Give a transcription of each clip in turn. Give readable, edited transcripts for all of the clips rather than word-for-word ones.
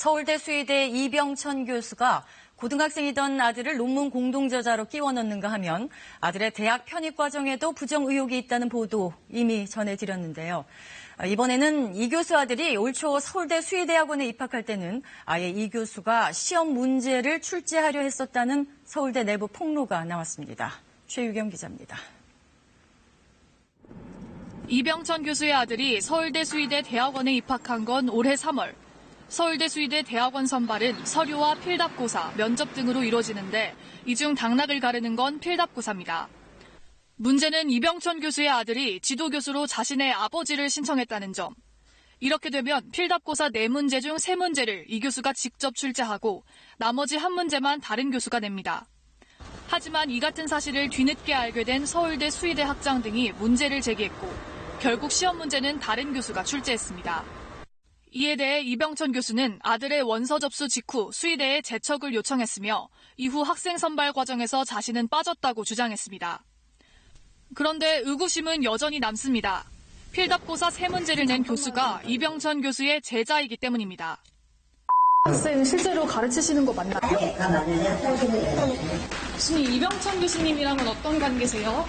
서울대 수의대 이병천 교수가 고등학생이던 아들을 논문 공동저자로 끼워 넣는가 하면 아들의 대학 편입 과정에도 부정 의혹이 있다는 보도 이미 전해드렸는데요. 이번에는 이 교수 아들이 올 초 서울대 수의대학원에 입학할 때는 아예 이 교수가 시험 문제를 출제하려 했었다는 서울대 내부 폭로가 나왔습니다. 최유경 기자입니다. 이병천 교수의 아들이 서울대 수의대 대학원에 입학한 건 올해 3월. 서울대 수의대 대학원 선발은 서류와 필답고사, 면접 등으로 이루어지는데 이 중 당락을 가르는 건 필답고사입니다. 문제는 이병천 교수의 아들이 지도교수로 자신의 아버지를 신청했다는 점. 이렇게 되면 필답고사 4문제 중 3문제를 이 교수가 직접 출제하고 나머지 1문제만 다른 교수가 냅니다. 하지만 이 같은 사실을 뒤늦게 알게 된 서울대 수의대 학장 등이 문제를 제기했고 결국 시험 문제는 다른 교수가 출제했습니다. 이에 대해 이병천 교수는 아들의 원서 접수 직후 수의대에 재척을 요청했으며 이후 학생 선발 과정에서 자신은 빠졌다고 주장했습니다. 그런데 의구심은 여전히 남습니다. 필답고사 3문제를 낸 교수가 이병천 교수의 제자이기 때문입니다. 학생 실제로 가르치시는 거 맞나요? 네, 맞아요. 교수님, 이병천 교수님이랑은 어떤 관계세요?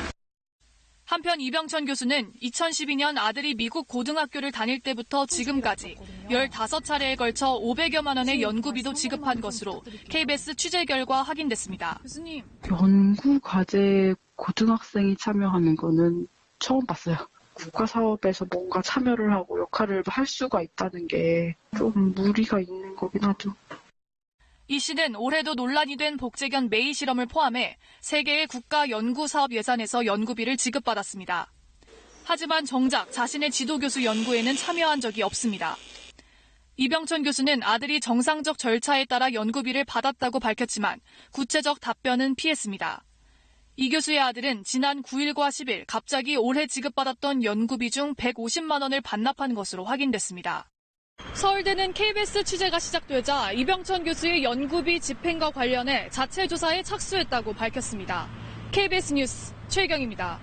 한편 이병천 교수는 2012년 아들이 미국 고등학교를 다닐 때부터 지금까지 15차례에 걸쳐 500여만 원의 연구비도 지급한 것으로 KBS 취재 결과 확인됐습니다. 교수님, 연구 과제에 고등학생이 참여하는 거는 처음 봤어요. 국가 사업에서 뭔가 참여를 하고 역할을 할 수가 있다는 게 좀 무리가 있는 거긴 하죠. 이 씨는 올해도 논란이 된 복제견 메이 실험을 포함해 3개의 국가 연구 사업 예산에서 연구비를 지급받았습니다. 하지만 정작 자신의 지도교수 연구에는 참여한 적이 없습니다. 이병천 교수는 아들이 정상적 절차에 따라 연구비를 받았다고 밝혔지만 구체적 답변은 피했습니다. 이 교수의 아들은 지난 9일과 10일 갑자기 올해 지급받았던 연구비 중 150만 원을 반납한 것으로 확인됐습니다. 서울대는 KBS 취재가 시작되자 이병천 교수의 연구비 집행과 관련해 자체 조사에 착수했다고 밝혔습니다. KBS 뉴스 최경입니다.